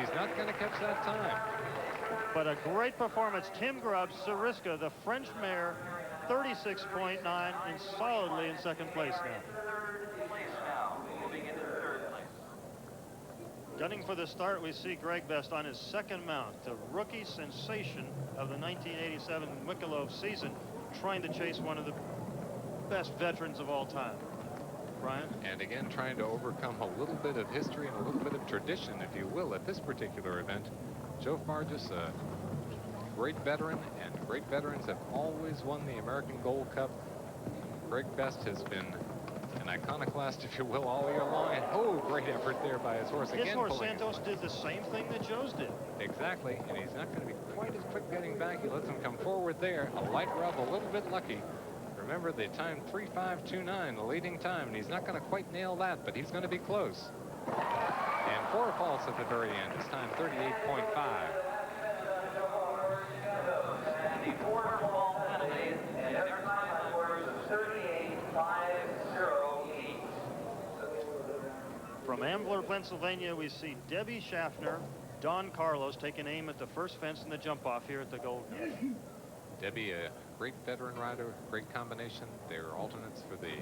he's not going to catch that time. But a great performance. Tim Grubbs, Sariska, the French mare, 36.9 and solidly in second place now. Gunning for the start, we see Greg Best on his second mount, the rookie sensation of the 1987 Mikulov season, trying to chase one of the best veterans of all time. Brian? And again, trying to overcome a little bit of history and a little bit of tradition, if you will, at this particular event. Joe Fargis, a great veteran, and great veterans have always won the American Gold Cup. Greg Best has been an iconoclast, if you will, all year long. And oh, great effort there by his horse. His horse Santos did the same thing that Joe's did. Exactly, and he's not going to be quite as quick getting back. He lets him come forward there. A light rub, a little bit lucky. Remember, they timed 3:5.29, the leading time, and he's not going to quite nail that, but he's going to be close. And 4 faults at the very end. It's time 38.5. From Ambler, Pennsylvania, we see Debbie Schaffner, Don Carlos taking aim at the first fence in the jump off here at the Gold Cup. Debbie, a great veteran rider, great combination. They're alternates for the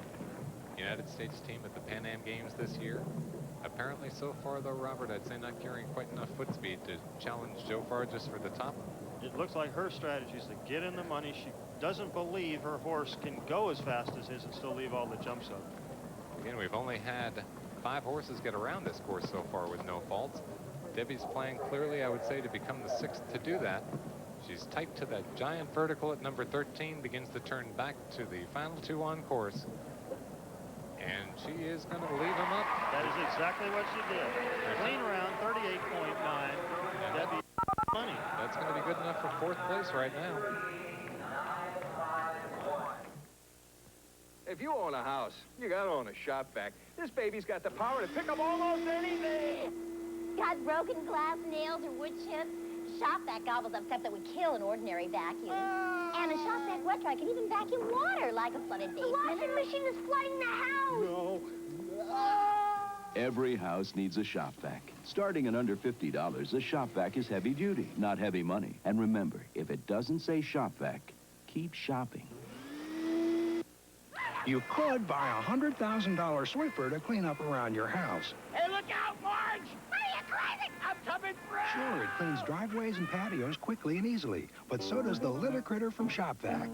United States team at the Pan Am Games this year. Apparently so far, though, Robert, I'd say not carrying quite enough foot speed to challenge Joe Fargis for the top. It looks like her strategy is to get in the money. She doesn't believe her horse can go as fast as his and still leave all the jumps up. Again, we've only had 5 horses get around this course so far with no faults. Debbie's playing clearly, I would say, to become the 6th to do that. She's tight to that giant vertical at number 13, begins to turn back to the final 2 on course. And she is going to leave him up. That is exactly what she did. Clean round, 38.9. Debbie money. That's going to be good enough for 4th place right now. If you own a house, you got to own a shop vac. This baby's got the power to pick up almost anything. Got broken glass, nails, or wood chips? Shop vac gobbles up stuff that would kill an ordinary vacuum. And a shop vac wet can even vacuum water like a flooded basement. The washing machine is flooding the house. No. Every house needs a shop vac. Starting at under $50, a shop vac is heavy duty, not heavy money. And remember, if it doesn't say shop vac, keep shopping. You could buy a $100,000 Swiffer to clean up around your house. Hey, look out, Marge! What are you driving? I'm coming through! Sure, it cleans driveways and patios quickly and easily, but so does the Litter Critter from Shop Vac.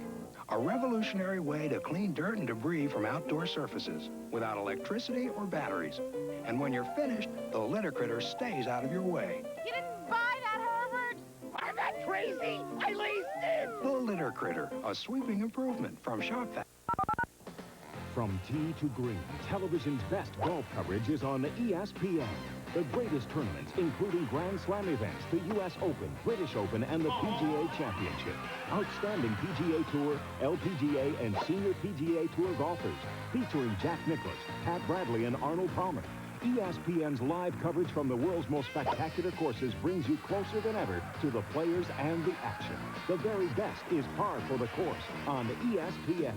A revolutionary way to clean dirt and debris from outdoor surfaces without electricity or batteries. And when you're finished, the Litter Critter stays out of your way. You didn't buy that, Herbert? I'm not crazy! I leased it! The Litter Critter, a sweeping improvement from Shop Vac. From tee to green, television's best golf coverage is on ESPN. The greatest tournaments, including Grand Slam events, the U.S. Open, British Open, and the PGA Championship. Outstanding PGA Tour, LPGA, and Senior PGA Tour golfers, featuring Jack Nicklaus, Pat Bradley, and Arnold Palmer. ESPN's live coverage from the world's most spectacular courses brings you closer than ever to the players and the action. The very best is par for the course on ESPN.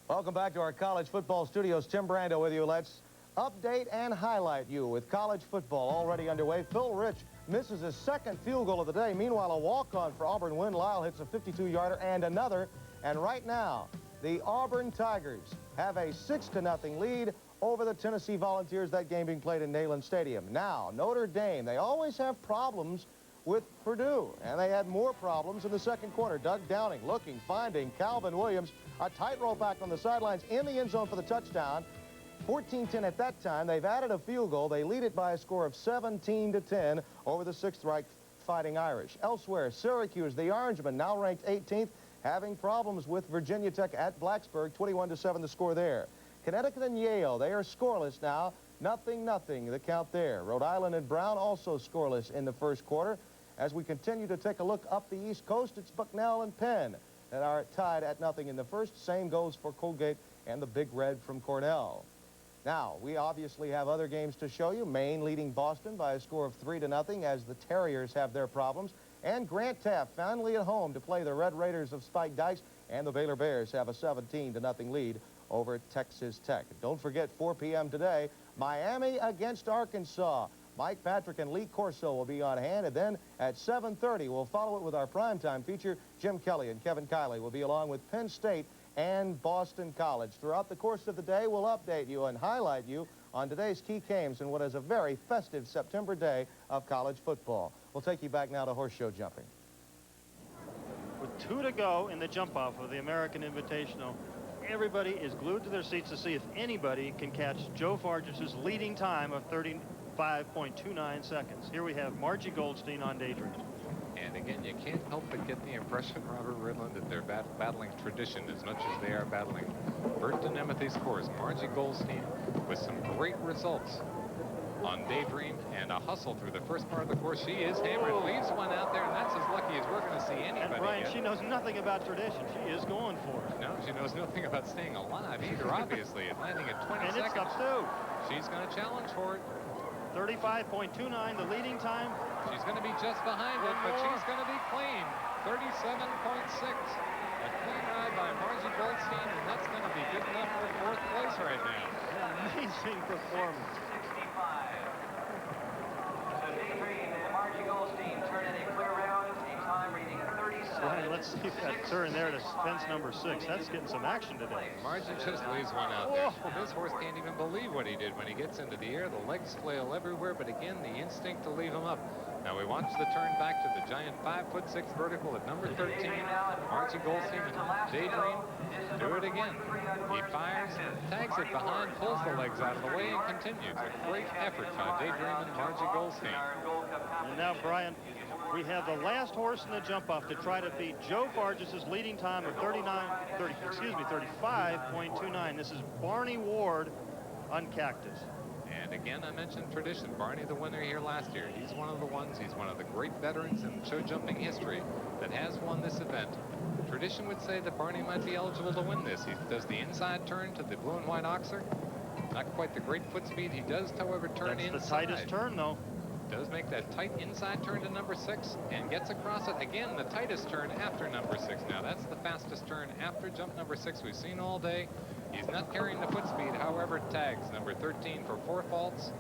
Welcome back to our college football studios. Tim Brando with you. Let's update and highlight you with college football already underway. Phil Rich misses his 2nd field goal of the day. Meanwhile, a walk-on for Auburn. Win Lyle hits a 52-yarder and another. And right now, the Auburn Tigers have a 6-0 lead over the Tennessee Volunteers. That game being played in Neyland Stadium. Now, Notre Dame, they always have problems with Purdue, and they had more problems in the 2nd quarter. Doug Downing looking, finding Calvin Williams, a tightrope act on the sidelines in the end zone for the touchdown. 14-10 at that time. They've added a field goal. They lead it by a score of 17-10 over the 6th-ranked Fighting Irish. Elsewhere, Syracuse, the Orangemen, now ranked 18th, having problems with Virginia Tech at Blacksburg. 21-7 the score there. Connecticut and Yale, they are scoreless now. 0-0 the count there. Rhode Island and Brown also scoreless in the 1st quarter. As we continue to take a look up the East Coast, it's Bucknell and Penn that are tied at 0 in the 1st. Same goes for Colgate and the Big Red from Cornell. Now, we obviously have other games to show you. Maine leading Boston by a score of 3-0 as the Terriers have their problems. And Grant Taft finally at home to play the Red Raiders of Spike Dykes. And the Baylor Bears have a 17-0 lead over Texas Tech. Don't forget, 4 p.m. today, Miami against Arkansas. Mike Patrick and Lee Corso will be on hand, and then at 7:30, we'll follow it with our primetime feature. Jim Kelly and Kevin Kiley will be along with Penn State and Boston College. Throughout the course of the day, we'll update you and highlight you on today's key games in what is a very festive September day of college football. We'll take you back now to horse show jumping. With 2 to go in the jump-off of the American Invitational, everybody is glued to their seats to see if anybody can catch Joe Fargis's leading time of 35.29 seconds. Here we have Margie Goldstein on Daydream. And again, you can't help but get the impression, Robert Ridland, that they're battling tradition as much as they are battling Bert DeNemethe's course. Margie Goldstein with some great results on Daydream and a hustle through the first part of the course. She is hammering, leaves one out there, and that's as lucky as we're going to see anybody. And Brian, get. she knows nothing about tradition. She is going for it. No, she knows nothing about staying alive either, obviously, and landing at 20 And seconds. it's up to She's going to challenge for it. 35.29, the leading time. She's going to be just behind it, but she's going to be clean. 37.6. A clean ride by Margie Goldstein, and that's going to be good enough for 4th place right now. An amazing performance. Margie Goldstein turned in a clear round, a time reading 37. Brian, let's see if that turn there to fence number 6. That's getting some action today. Margie just leaves one out there. This horse can't even believe what he did when he gets into the air. The legs flail everywhere, but again, the instinct to leave him up. Now we watch the turn back to the giant 5'6" vertical at number 13. Margie Goldstein and Daydream do it again. He fires, tags it behind, pulls the legs out of the way, and continues. A great effort by Daydream and Margie Goldstein. And now, Brian, we have the last horse in the jump-off to try to beat Joe Fargis's leading time of 35.29. This is Barney Ward on Cactus. And again, I mentioned tradition. Barney, the winner here last year. He's one of the ones. He's one of the great veterans in show jumping history that has won this event. Tradition would say that Barney might be eligible to win this. He does the inside turn to the blue and white oxer. Not quite the great foot speed. He does, however, turn inside. That's the tightest turn, though. Does make that tight inside turn to number 6 and gets across it. Again, the tightest turn after number 6. Now, that's the fastest turn after jump number 6 we've seen all day. He's not carrying the foot speed, however, tags number 13 for 4 faults.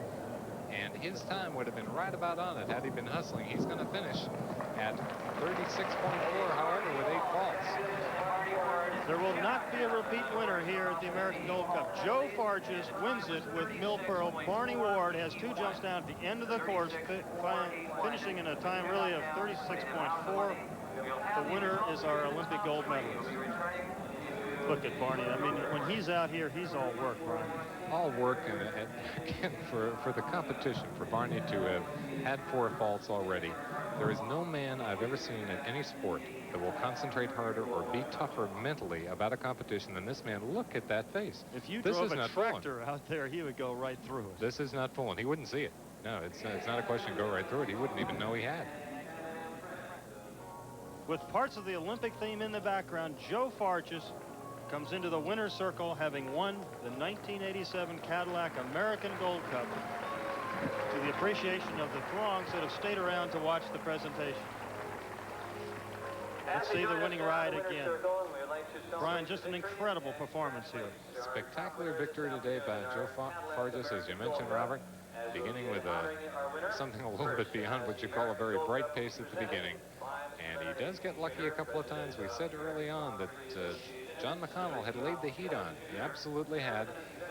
And his time would have been right about on it had he been hustling. He's going to finish at 36.4, however, with 8 faults. There will not be a repeat winner here at the American Gold Cup. Joe Fargis wins it with Mill Pearl. Barney Ward has 2 jumps down at the end of the course, finishing in a time really of 36.4. The winner is our Olympic gold medalist. Look at Barney. I mean, when he's out here, he's all work, Brian. All work, and again, for the competition, for Barney to have had 4 faults already, there is no man I've ever seen in any sport that will concentrate harder or be tougher mentally about a competition than this man. Look at that face. If you this drove is a tractor out there, he would go right through it. This is not fooling. He wouldn't see it. No, it's not a question of go right through it. He wouldn't even know he had. With parts of the Olympic theme in the background, Joe Fargis comes into the winner's circle, having won the 1987 Cadillac American Gold Cup, to the appreciation of the throngs that have stayed around to watch the presentation. Let's see the winning ride again. Brian, just an incredible performance here. Spectacular victory today by Joe Fargis, as you mentioned, Robert, beginning with something a little bit beyond what you call a very bright pace at the beginning. And he does get lucky a couple of times. We said early on that John McConnell had laid the heat on. He absolutely had.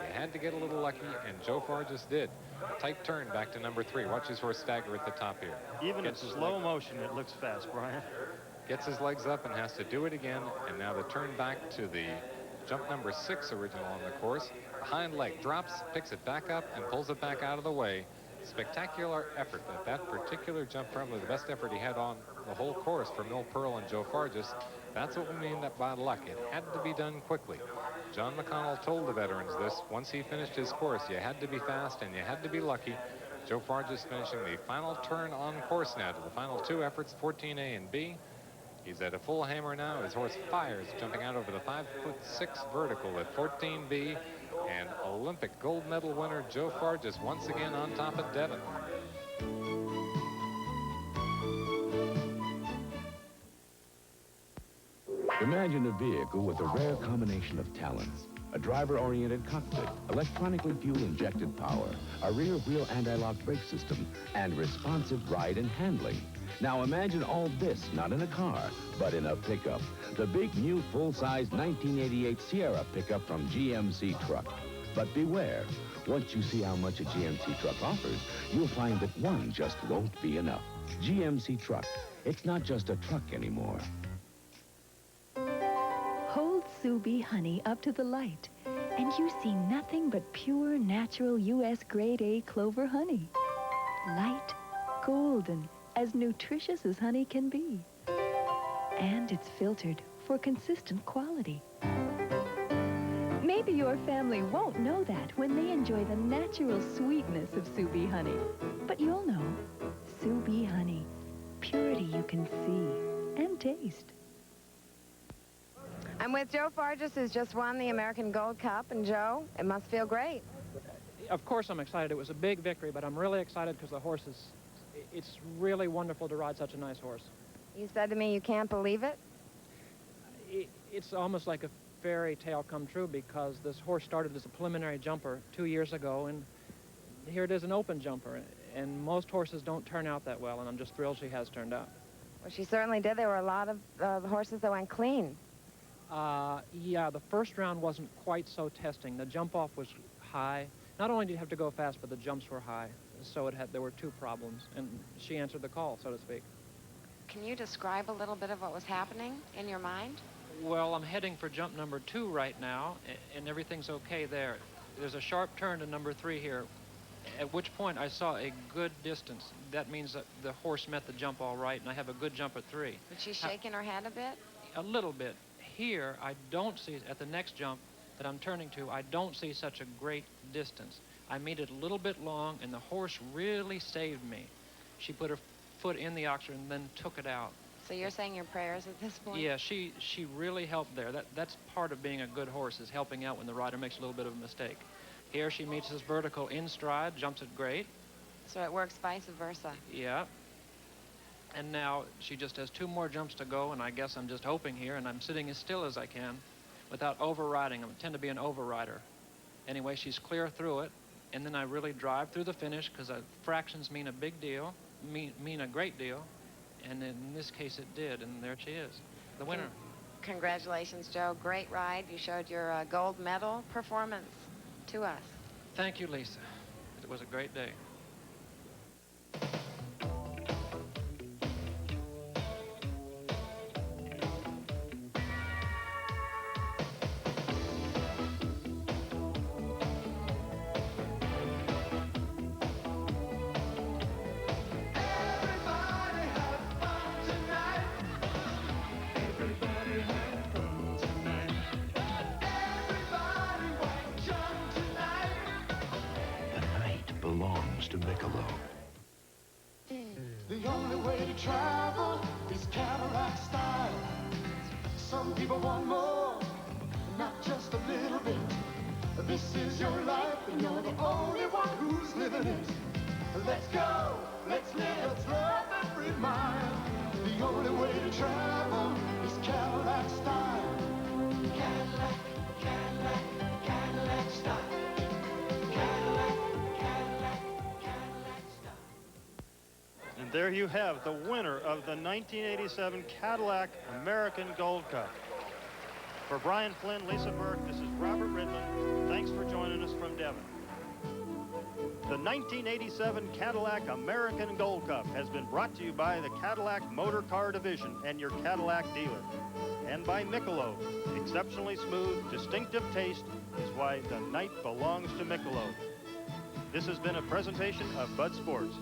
He had to get a little lucky, and Joe Fargis did. A tight turn back to number 3. Watch his horse stagger at the top here. Even in slow motion, it looks fast, Brian. Gets his legs up and has to do it again. And now the turn back to the jump number 6 original on the course. Hind leg drops, picks it back up, and pulls it back out of the way. Spectacular effort at that particular jump, probably the best effort he had on the whole course for Mill Pearl and Joe Fargis. That's what we mean by luck. It had to be done quickly. John McConnell told the veterans this. Once he finished his course, you had to be fast and you had to be lucky. Joe Fargis finishing the final turn on course now to the final 2 efforts, 14A and B. He's at a full hammer now. His horse fires, jumping out over the 5'6" vertical at 14B. And Olympic gold medal winner Joe Fargis once again on top of Devon. Imagine a vehicle with a rare combination of talents, a driver-oriented cockpit, electronically fuel-injected power, a rear-wheel anti-lock brake system, and responsive ride and handling. Now imagine all this not in a car, but in a pickup. The big new full-size 1988 Sierra pickup from GMC Truck. But beware, once you see how much a GMC Truck offers, you'll find that one just won't be enough. GMC Truck. It's not just a truck anymore. Hold Sue Bee honey up to the light, and you see nothing but pure, natural U.S. grade A clover honey. Light, golden, as nutritious as honey can be. And it's filtered for consistent quality. Maybe your family won't know that when they enjoy the natural sweetness of Sue Bee honey. But you'll know. Sue Bee honey. Purity you can see and taste. I'm with Joe Fargis, who's just won the American Gold Cup. And Joe, it must feel great. Of course I'm excited. It was a big victory, but I'm really excited because the horse is, it's really wonderful to ride such a nice horse. You said to me you can't believe it? It's almost like a fairy tale come true because this horse started as a preliminary jumper 2 years ago, and here it is an open jumper. And most horses don't turn out that well, and I'm just thrilled she has turned out. Well, she certainly did. There were a lot of horses that went clean. Yeah, the first round wasn't quite so testing. The jump-off was high. Not only did you have to go fast, but the jumps were high. So there were two problems, and she answered the call, so to speak. Can you describe a little bit of what was happening in your mind? Well, I'm heading for jump number 2 right now, and everything's okay there. There's a sharp turn to number 3 here, at which point I saw a good distance. That means that the horse met the jump all right, and I have a good jump at 3. Was she shaking her head a bit? A little bit. Here, I don't see, at the next jump that I'm turning to, I don't see such a great distance. I made it a little bit long, and the horse really saved me. She put her foot in the oxer and then took it out. So you're saying your prayers at this point? Yeah, she really helped there. That's part of being a good horse, is helping out when the rider makes a little bit of a mistake. Here she meets this vertical in stride, jumps it great. So it works vice versa. Yeah. And now she just has 2 more jumps to go, and I guess I'm just hoping here, and I'm sitting as still as I can without overriding. I tend to be an overrider. Anyway, she's clear through it, and then I really drive through the finish because fractions mean a big deal, mean a great deal, and in this case it did, and there she is, the winner. Congratulations, Joe. Great ride. You showed your gold medal performance to us. Thank you, Lisa. It was a great day. Belongs to Michelob. The only way to travel is Cadillac style. Some people want more, not just a little bit. This is your life, and you're the only one who's living it. Let's go, let's live, love every mile. The only way to travel is Cadillac style. Cadillac, Cadillac, Cadillac style. And there you have the winner of the 1987 Cadillac American Gold Cup. For Brian Flynn, Lisa Burke, this is Robert Ridlin. Thanks for joining us from Devon. The 1987 Cadillac American Gold Cup has been brought to you by the Cadillac Motor Car Division and your Cadillac dealer. And by Michelob. Exceptionally smooth, distinctive taste is why the night belongs to Michelob. This has been a presentation of Bud Sports.